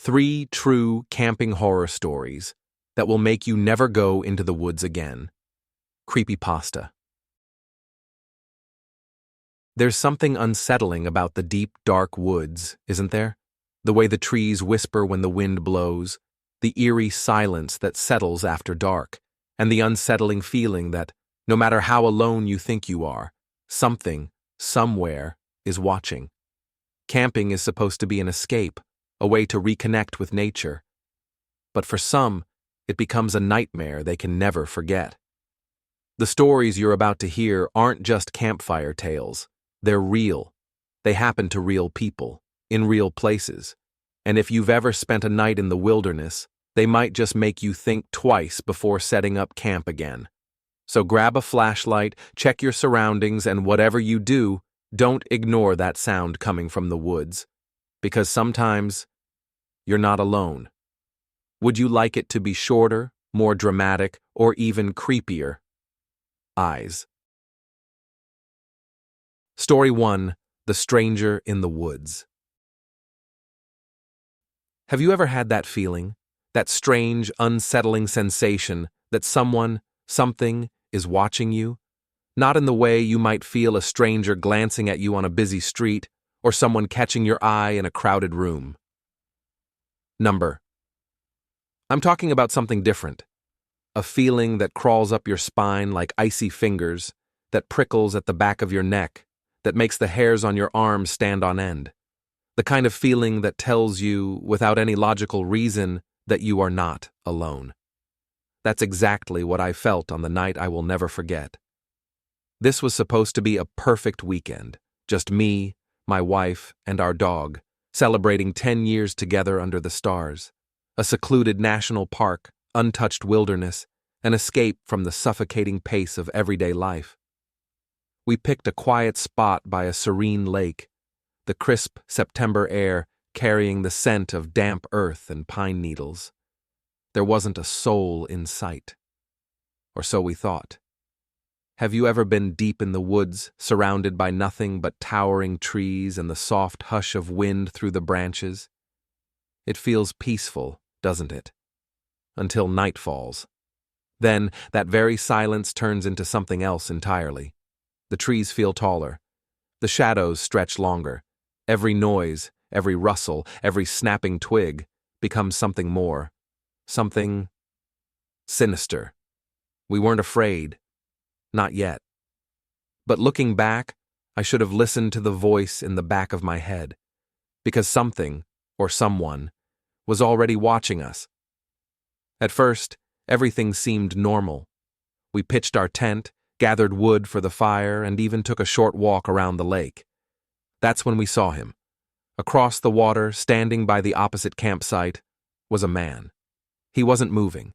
3 true camping horror stories that will make you never go into the woods again. Creepypasta. There's something unsettling about the deep, dark woods, isn't there? The way the trees whisper when the wind blows, the eerie silence that settles after dark, and the unsettling feeling that, no matter how alone you think you are, something, somewhere, is watching. Camping is supposed to be an escape, a way to reconnect with nature. But for some, it becomes a nightmare they can never forget. The stories you're about to hear aren't just campfire tales. They're real. They happen to real people, in real places. And if you've ever spent a night in the wilderness, they might just make you think twice before setting up camp again. So grab a flashlight, check your surroundings, and whatever you do, don't ignore that sound coming from the woods. Because sometimes, you're not alone. Would you like it to be shorter, more dramatic, or even creepier? Eyes. Story 1: The Stranger in the Woods. Have you ever had that feeling? That strange, unsettling sensation that someone, something, is watching you? Not in the way you might feel a stranger glancing at you on a busy street, or someone catching your eye in a crowded room. I'm talking about something different. A feeling that crawls up your spine like icy fingers, that prickles at the back of your neck, that makes the hairs on your arms stand on end. The kind of feeling that tells you, without any logical reason, that you are not alone. That's exactly what I felt on the night I will never forget. This was supposed to be a perfect weekend, just me, my wife, and our dog, celebrating 10 years together under the stars. A secluded national park, untouched wilderness, an escape from the suffocating pace of everyday life. We picked a quiet spot by a serene lake, the crisp September air carrying the scent of damp earth and pine needles. There wasn't a soul in sight. Or so we thought. Have you ever been deep in the woods, surrounded by nothing but towering trees and the soft hush of wind through the branches? It feels peaceful, doesn't it? Until night falls. Then, that very silence turns into something else entirely. The trees feel taller. The shadows stretch longer. Every noise, every rustle, every snapping twig becomes something more. Something sinister. We weren't afraid. Not yet. But looking back, I should have listened to the voice in the back of my head. Because something, or someone, was already watching us. At first, everything seemed normal. We pitched our tent, gathered wood for the fire, and even took a short walk around the lake. That's when we saw him. Across the water, standing by the opposite campsite, was a man. He wasn't moving.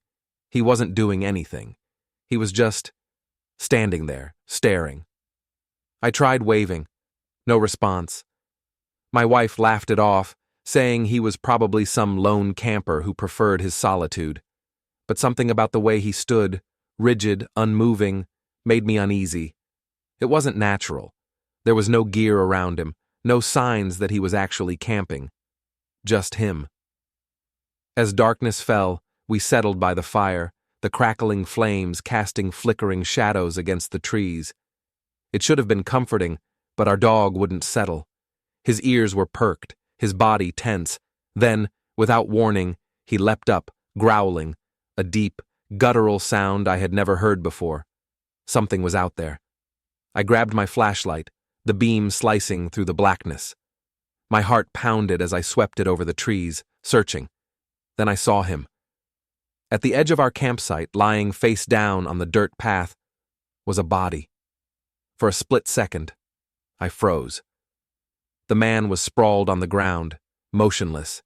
He wasn't doing anything. He was just standing there, staring. I tried waving. No response. My wife laughed it off, saying he was probably some lone camper who preferred his solitude. But something about the way he stood, rigid, unmoving, made me uneasy. It wasn't natural. There was no gear around him, no signs that he was actually camping. Just him. As darkness fell, we settled by the fire, the crackling flames casting flickering shadows against the trees. It should have been comforting, but our dog wouldn't settle. His ears were perked, his body tense. Then, without warning, he leapt up, growling, a deep, guttural sound I had never heard before. Something was out there. I grabbed my flashlight, the beam slicing through the blackness. My heart pounded as I swept it over the trees, searching. Then I saw him. At the edge of our campsite, lying face down on the dirt path, was a body. For a split second, I froze. The man was sprawled on the ground, motionless.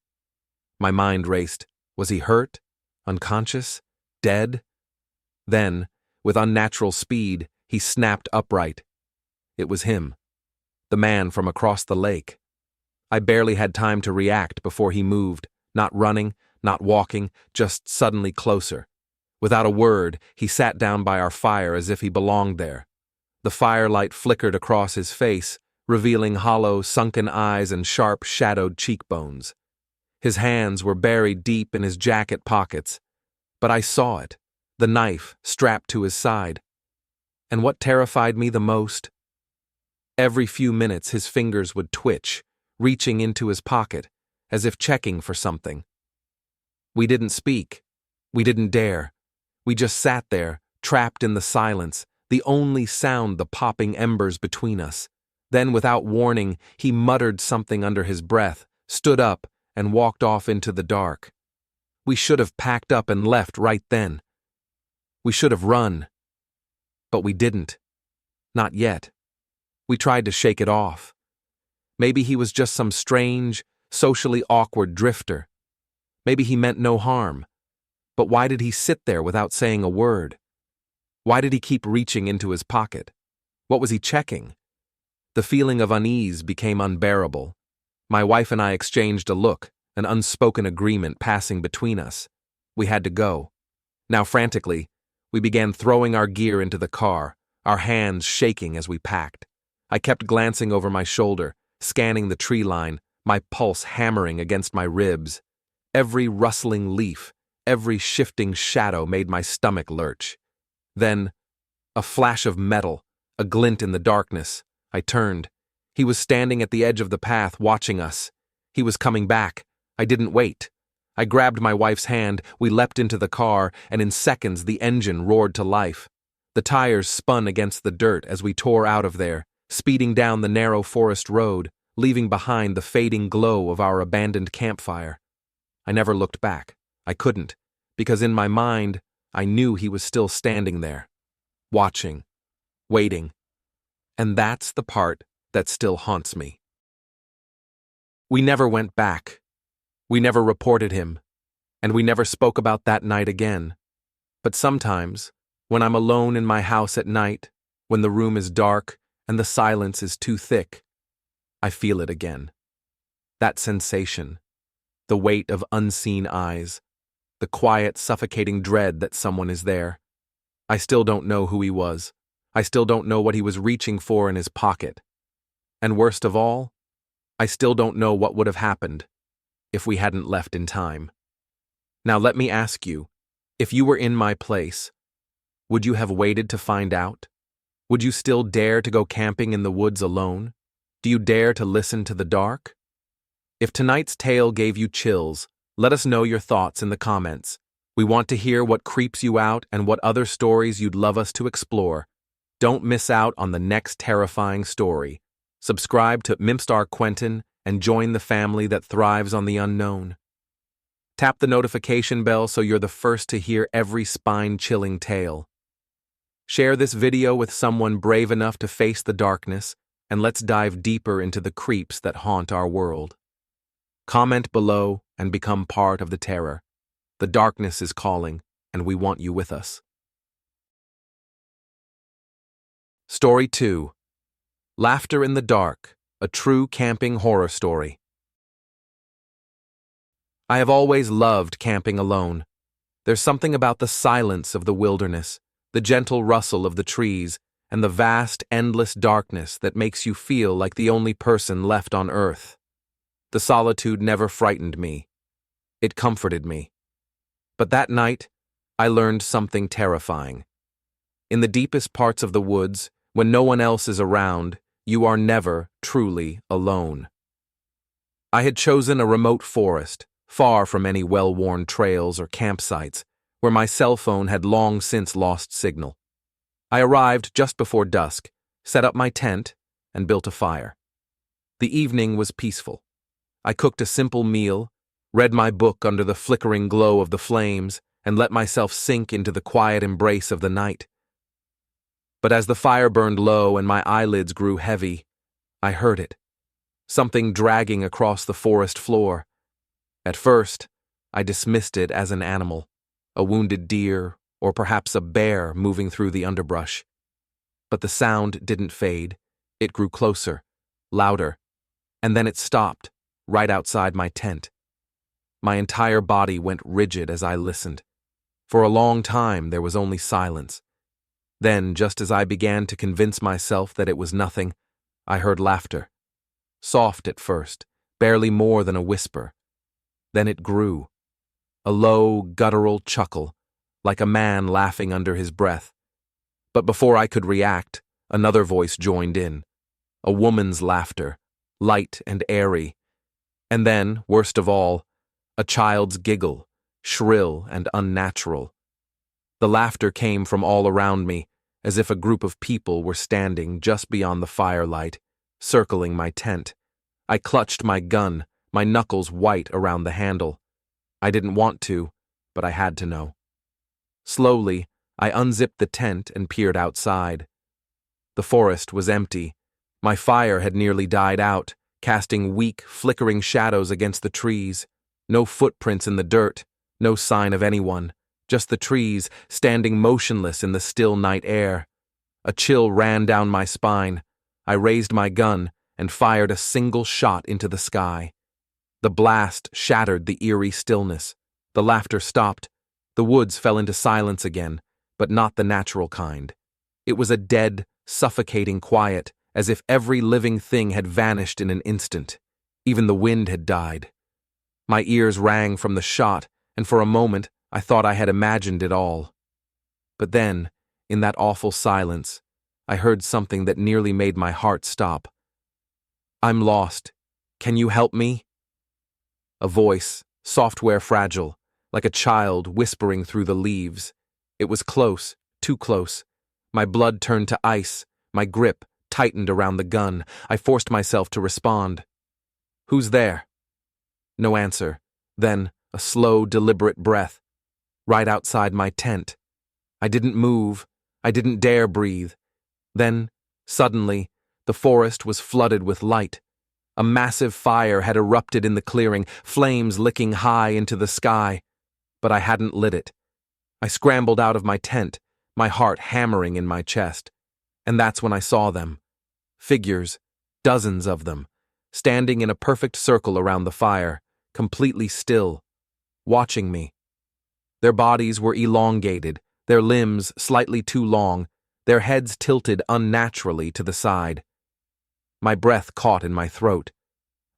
My mind raced. Was he hurt? Unconscious? Dead? Then, with unnatural speed, he snapped upright. It was him. The man from across the lake. I barely had time to react before he moved, not running, not walking, just suddenly closer. Without a word, he sat down by our fire as if he belonged there. The firelight flickered across his face, revealing hollow, sunken eyes and sharp, shadowed cheekbones. His hands were buried deep in his jacket pockets, but I saw it, the knife strapped to his side. And what terrified me the most? Every few minutes his fingers would twitch, reaching into his pocket, as if checking for something. We didn't speak. We didn't dare. We just sat there, trapped in the silence, the only sound the popping embers between us. Then, without warning, he muttered something under his breath, stood up, and walked off into the dark. We should have packed up and left right then. We should have run. But we didn't. Not yet. We tried to shake it off. Maybe he was just some strange, socially awkward drifter. Maybe he meant no harm. But why did he sit there without saying a word? Why did he keep reaching into his pocket? What was he checking? The feeling of unease became unbearable. My wife and I exchanged a look, an unspoken agreement passing between us. We had to go. Now frantically, we began throwing our gear into the car, our hands shaking as we packed. I kept glancing over my shoulder, scanning the tree line, my pulse hammering against my ribs. Every rustling leaf, every shifting shadow made my stomach lurch. Then, a flash of metal, a glint in the darkness. I turned. He was standing at the edge of the path, watching us. He was coming back. I didn't wait. I grabbed my wife's hand, we leapt into the car, and in seconds the engine roared to life. The tires spun against the dirt as we tore out of there, speeding down the narrow forest road, leaving behind the fading glow of our abandoned campfire. I never looked back. I couldn't, because in my mind, I knew he was still standing there, watching, waiting. And that's the part that still haunts me. We never went back. We never reported him, and we never spoke about that night again. But sometimes, when I'm alone in my house at night, when the room is dark and the silence is too thick, I feel it again. That sensation, the weight of unseen eyes, the quiet, suffocating dread that someone is there. I still don't know who he was. I still don't know what he was reaching for in his pocket. And worst of all, I still don't know what would have happened if we hadn't left in time. Now let me ask you, if you were in my place, would you have waited to find out? Would you still dare to go camping in the woods alone? Do you dare to listen to the dark? If tonight's tale gave you chills, let us know your thoughts in the comments. We want to hear what creeps you out and what other stories you'd love us to explore. Don't miss out on the next terrifying story. Subscribe to MR.Quentin and join the family that thrives on the unknown. Tap the notification bell so you're the first to hear every spine-chilling tale. Share this video with someone brave enough to face the darkness, and let's dive deeper into the creeps that haunt our world. Comment below and become part of the terror. The darkness is calling, and we want you with us. Story 2. Laughter in the Dark, a true camping horror story. I have always loved camping alone. There's something about the silence of the wilderness, the gentle rustle of the trees, and the vast, endless darkness that makes you feel like the only person left on earth. The solitude never frightened me. It comforted me. But that night, I learned something terrifying. In the deepest parts of the woods, when no one else is around, you are never truly alone. I had chosen a remote forest, far from any well-worn trails or campsites, where my cell phone had long since lost signal. I arrived just before dusk, set up my tent, and built a fire. The evening was peaceful. I cooked a simple meal, read my book under the flickering glow of the flames, and let myself sink into the quiet embrace of the night. But as the fire burned low and my eyelids grew heavy, I heard it. Something dragging across the forest floor. At first, I dismissed it as an animal, a wounded deer, or perhaps a bear moving through the underbrush. But the sound didn't fade. It grew closer, louder, and then it stopped, right outside my tent. My entire body went rigid as I listened. For a long time, there was only silence. Then, just as I began to convince myself that it was nothing, I heard laughter. Soft at first, barely more than a whisper. Then it grew. A low, guttural chuckle, like a man laughing under his breath. But before I could react, another voice joined in. A woman's laughter, light and airy. And then, worst of all, a child's giggle, shrill and unnatural. The laughter came from all around me, as if a group of people were standing just beyond the firelight, circling my tent. I clutched my gun, my knuckles white around the handle. I didn't want to, but I had to know. Slowly, I unzipped the tent and peered outside. The forest was empty. My fire had nearly died out, casting weak, flickering shadows against the trees. No footprints in the dirt, no sign of anyone, just the trees standing motionless in the still night air. A chill ran down my spine. I raised my gun and fired a single shot into the sky. The blast shattered the eerie stillness. The laughter stopped. The woods fell into silence again, but not the natural kind. It was a dead, suffocating quiet, as if every living thing had vanished in an instant. Even the wind had died. My ears rang from the shot, and for a moment I thought I had imagined it all. But then, in that awful silence, I heard something that nearly made my heart stop. "I'm lost. Can you help me?" A voice, software fragile, like a child whispering through the leaves. It was close, too close. My blood turned to ice, my grip tightened around the gun. I forced myself to respond. "Who's there?" No answer. Then, a slow, deliberate breath. Right outside my tent. I didn't move. I didn't dare breathe. Then, suddenly, the forest was flooded with light. A massive fire had erupted in the clearing, flames licking high into the sky. But I hadn't lit it. I scrambled out of my tent, my heart hammering in my chest. And that's when I saw them. Figures, dozens of them, standing in a perfect circle around the fire, completely still, watching me. Their bodies were elongated, their limbs slightly too long, their heads tilted unnaturally to the side. My breath caught in my throat.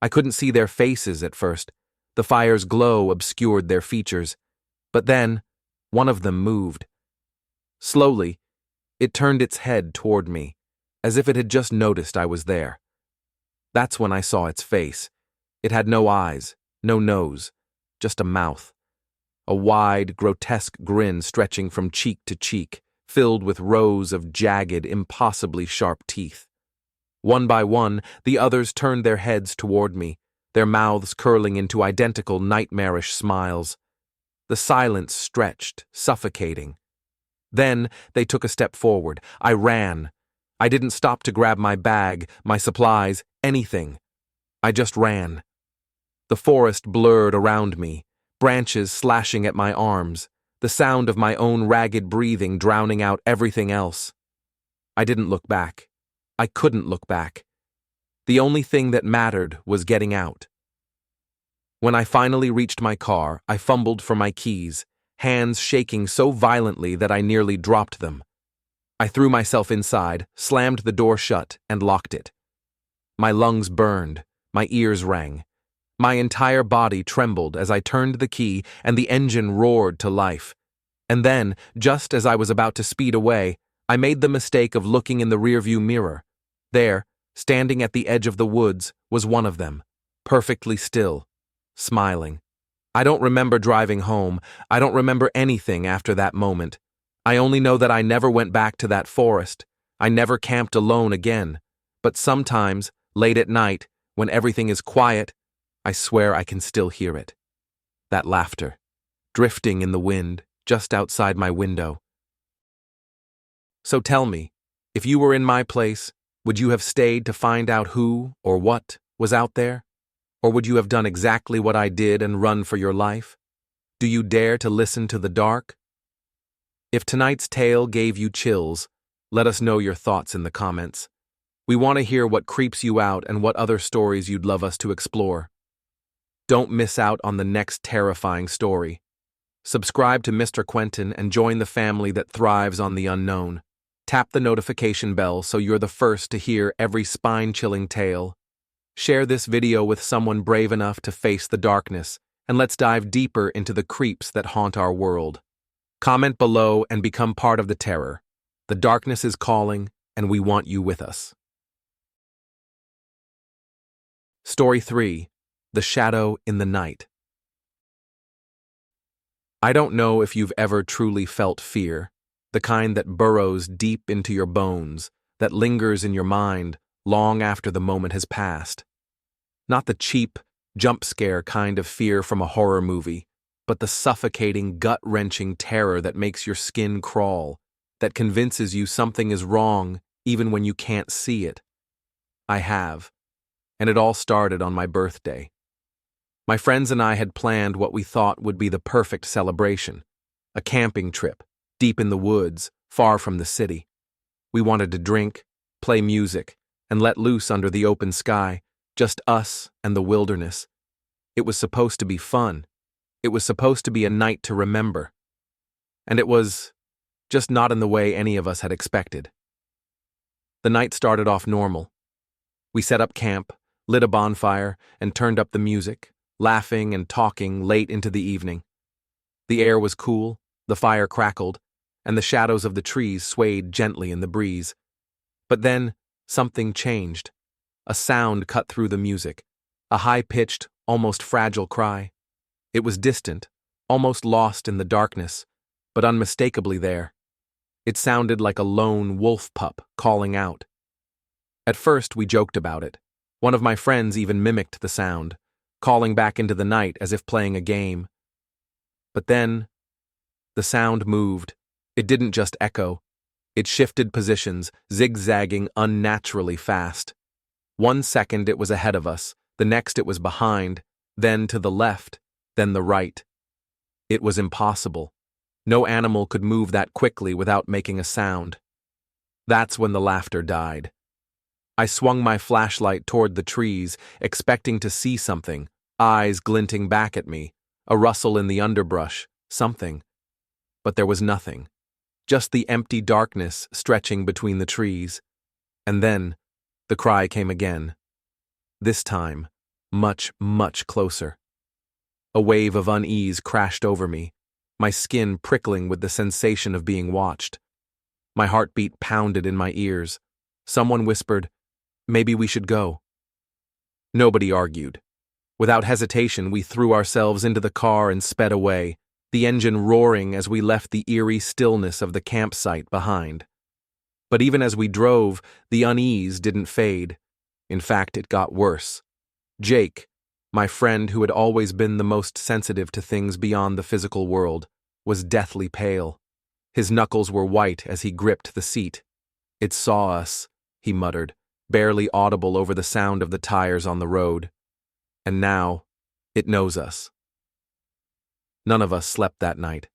I couldn't see their faces at first. The fire's glow obscured their features. But then, one of them moved. Slowly, it turned its head toward me, as if it had just noticed I was there. That's when I saw its face. It had no eyes, no nose, just a mouth. A wide, grotesque grin stretching from cheek to cheek, filled with rows of jagged, impossibly sharp teeth. One by one, the others turned their heads toward me, their mouths curling into identical nightmarish smiles. The silence stretched, suffocating. Then they took a step forward. I ran. I didn't stop to grab my bag, my supplies, anything. I just ran. The forest blurred around me, branches slashing at my arms, the sound of my own ragged breathing drowning out everything else. I didn't look back. I couldn't look back. The only thing that mattered was getting out. When I finally reached my car, I fumbled for my keys, hands shaking so violently that I nearly dropped them. I threw myself inside, slammed the door shut, and locked it. My lungs burned, my ears rang. My entire body trembled as I turned the key and the engine roared to life. And then, just as I was about to speed away, I made the mistake of looking in the rearview mirror. There, standing at the edge of the woods, was one of them, perfectly still, smiling. I don't remember driving home. I don't remember anything after that moment. I only know that I never went back to that forest. I never camped alone again. But sometimes, late at night, when everything is quiet, I swear I can still hear it. That laughter, drifting in the wind, just outside my window. So tell me, if you were in my place, would you have stayed to find out who or what was out there? Or would you have done exactly what I did and run for your life? Do you dare to listen to the dark? If tonight's tale gave you chills, let us know your thoughts in the comments. We want to hear what creeps you out and what other stories you'd love us to explore. Don't miss out on the next terrifying story. Subscribe to Mr. Quentin and join the family that thrives on the unknown. Tap the notification bell so you're the first to hear every spine-chilling tale. Share this video with someone brave enough to face the darkness, and let's dive deeper into the creeps that haunt our world. Comment below and become part of the terror. The darkness is calling, and we want you with us. Story 3. The Shadow in the Night. I don't know if you've ever truly felt fear, the kind that burrows deep into your bones, that lingers in your mind long after the moment has passed. Not the cheap, jump-scare kind of fear from a horror movie, but the suffocating, gut-wrenching terror that makes your skin crawl, that convinces you something is wrong even when you can't see it. I have, and it all started on my birthday. My friends and I had planned what we thought would be the perfect celebration, a camping trip, deep in the woods, far from the city. We wanted to drink, play music, and let loose under the open sky, just us and the wilderness. It was supposed to be fun. It was supposed to be a night to remember. And it was just not in the way any of us had expected. The night started off normal. We set up camp, lit a bonfire, and turned up the music, laughing and talking late into the evening. The air was cool, the fire crackled, and the shadows of the trees swayed gently in the breeze. But then, something changed. A sound cut through the music, a high-pitched, almost fragile cry. It was distant, almost lost in the darkness, but unmistakably there. It sounded like a lone wolf pup calling out. At first, we joked about it. One of my friends even mimicked the sound, calling back into the night as if playing a game. But then, the sound moved. It didn't just echo. It shifted positions, zigzagging unnaturally fast. 1 second it was ahead of us, the next it was behind, then to the left, then the right. It was impossible. No animal could move that quickly without making a sound. That's when the laughter died. I swung my flashlight toward the trees, expecting to see something, eyes glinting back at me, a rustle in the underbrush, something. But there was nothing, just the empty darkness stretching between the trees. And then, the cry came again. This time, much, much closer. A wave of unease crashed over me, my skin prickling with the sensation of being watched. My heartbeat pounded in my ears. Someone whispered, "Maybe we should go." Nobody argued. Without hesitation, we threw ourselves into the car and sped away, the engine roaring as we left the eerie stillness of the campsite behind. But even as we drove, the unease didn't fade. In fact, it got worse. Jake, my friend who had always been the most sensitive to things beyond the physical world, was deathly pale. His knuckles were white as he gripped the seat. "It saw us," he muttered, barely audible over the sound of the tires on the road. "And now, it knows us." None of us slept that night.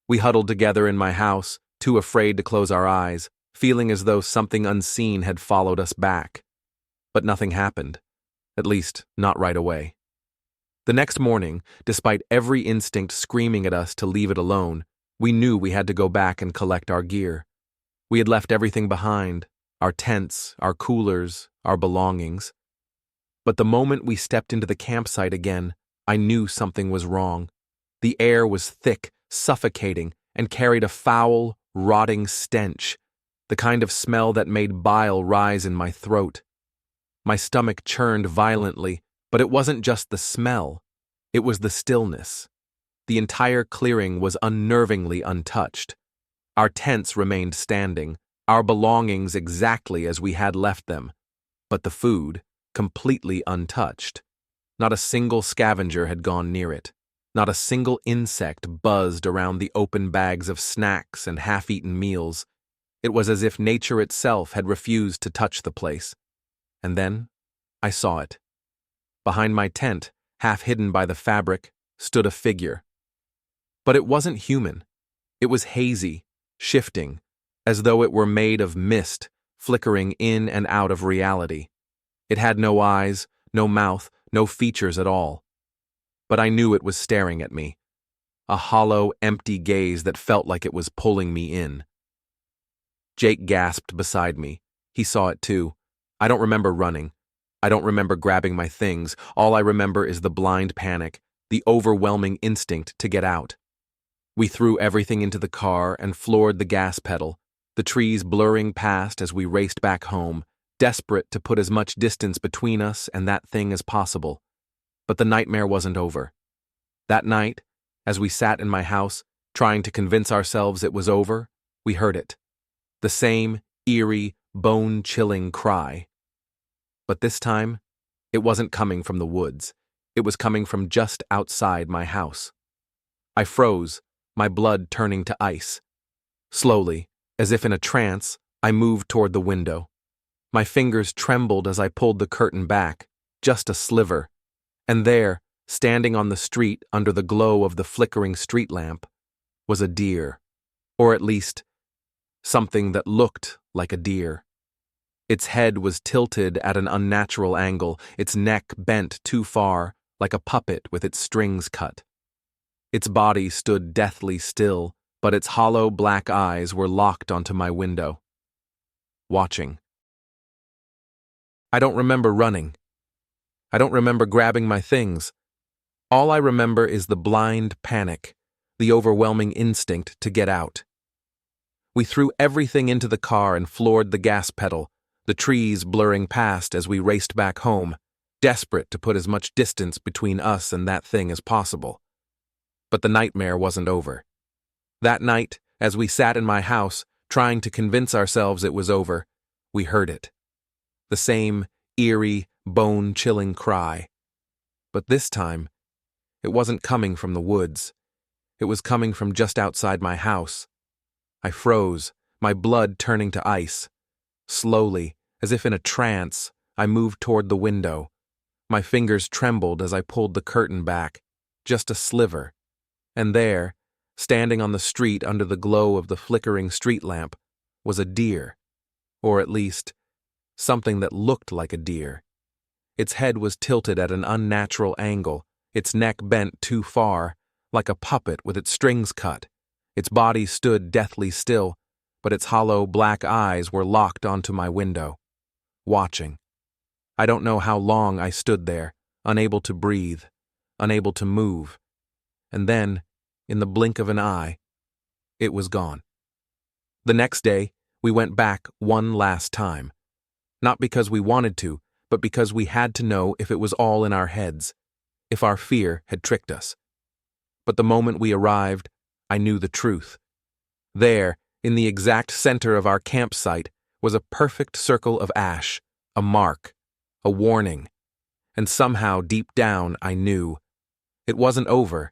We huddled together in my house, too afraid to close our eyes, feeling as though something unseen had followed us back. But nothing happened, at least not right away. The next morning, despite every instinct screaming at us to leave it alone, we knew we had to go back and collect our gear. We had left everything behind, our tents, our coolers, our belongings. But the moment we stepped into the campsite again, I knew something was wrong. The air was thick, suffocating, and carried a foul, rotting stench, the kind of smell that made bile rise in my throat. My stomach churned violently, but it wasn't just the smell. It was the stillness. The entire clearing was unnervingly untouched. Our tents remained standing, our belongings exactly as we had left them, but the food, completely untouched. Not a single scavenger had gone near it. Not a single insect buzzed around the open bags of snacks and half-eaten meals. It was as if nature itself had refused to touch the place. And then, I saw it. Behind my tent, half hidden by the fabric, stood a figure. But it wasn't human. It was hazy, shifting, as though it were made of mist, flickering in and out of reality. It had no eyes, no mouth, no features at all. But I knew it was staring at me. A hollow, empty gaze that felt like it was pulling me in. Jake gasped beside me. He saw it too. I don't remember running. I don't remember grabbing my things. All I remember is the blind panic, the overwhelming instinct to get out. We threw everything into the car and floored the gas pedal, the trees blurring past as we raced back home, desperate to put as much distance between us and that thing as possible. But the nightmare wasn't over. That night, as we sat in my house, trying to convince ourselves it was over, we heard it. The same eerie, bone-chilling cry. But this time, it wasn't coming from the woods. It was coming from just outside my house. I froze, my blood turning to ice. Slowly, as if in a trance, I moved toward the window. My fingers trembled as I pulled the curtain back, just a sliver. And there, standing on the street under the glow of the flickering street lamp, was a deer. Or at least, something that looked like a deer. Its head was tilted at an unnatural angle, its neck bent too far, like a puppet with its strings cut. Its body stood deathly still, but its hollow black eyes were locked onto my window. Watching. I don't remember running. I don't remember grabbing my things. All I remember is the blind panic, the overwhelming instinct to get out. We threw everything into the car and floored the gas pedal, the trees blurring past as we raced back home, desperate to put as much distance between us and that thing as possible. But the nightmare wasn't over. That night, as we sat in my house, trying to convince ourselves it was over, we heard it. The same eerie, bone-chilling cry. But this time, it wasn't coming from the woods. It was coming from just outside my house. I froze, my blood turning to ice. Slowly, as if in a trance, I moved toward the window. My fingers trembled as I pulled the curtain back, just a sliver. And there, standing on the street under the glow of the flickering street lamp, was a deer. Or at least, something that looked like a deer. Its head was tilted at an unnatural angle, its neck bent too far, like a puppet with its strings cut. Its body stood deathly still, but its hollow black eyes were locked onto my window, watching. I don't know how long I stood there, unable to breathe, unable to move. And then, in the blink of an eye, it was gone. The next day, we went back one last time. Not because we wanted to, but because we had to know if it was all in our heads, if our fear had tricked us. But the moment we arrived, I knew the truth. There, in the exact center of our campsite, was a perfect circle of ash, a mark, a warning. And somehow, deep down, I knew. It wasn't over,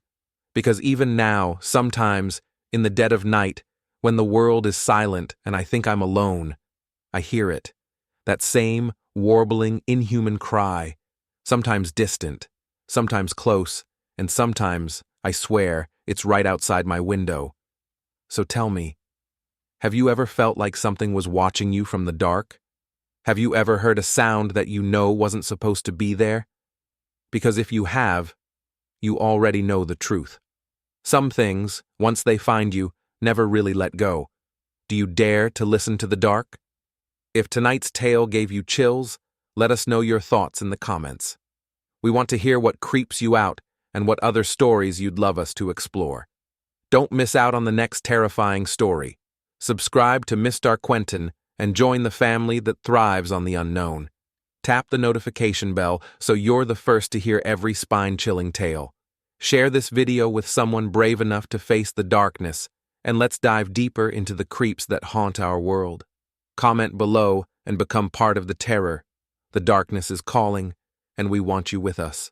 because even now, sometimes, in the dead of night, when the world is silent and I think I'm alone, I hear it. That same warbling, inhuman cry, sometimes distant, sometimes close, and sometimes, I swear, it's right outside my window. So tell me, have you ever felt like something was watching you from the dark? Have you ever heard a sound that you know wasn't supposed to be there? Because if you have, you already know the truth. Some things, once they find you, never really let go. Do you dare to listen to the dark? If tonight's tale gave you chills, let us know your thoughts in the comments. We want to hear what creeps you out and what other stories you'd love us to explore. Don't miss out on the next terrifying story. Subscribe to Mr. Quentin and join the family that thrives on the unknown. Tap the notification bell so you're the first to hear every spine-chilling tale. Share this video with someone brave enough to face the darkness, and let's dive deeper into the creeps that haunt our world. Comment below and become part of the terror. The darkness is calling, and we want you with us.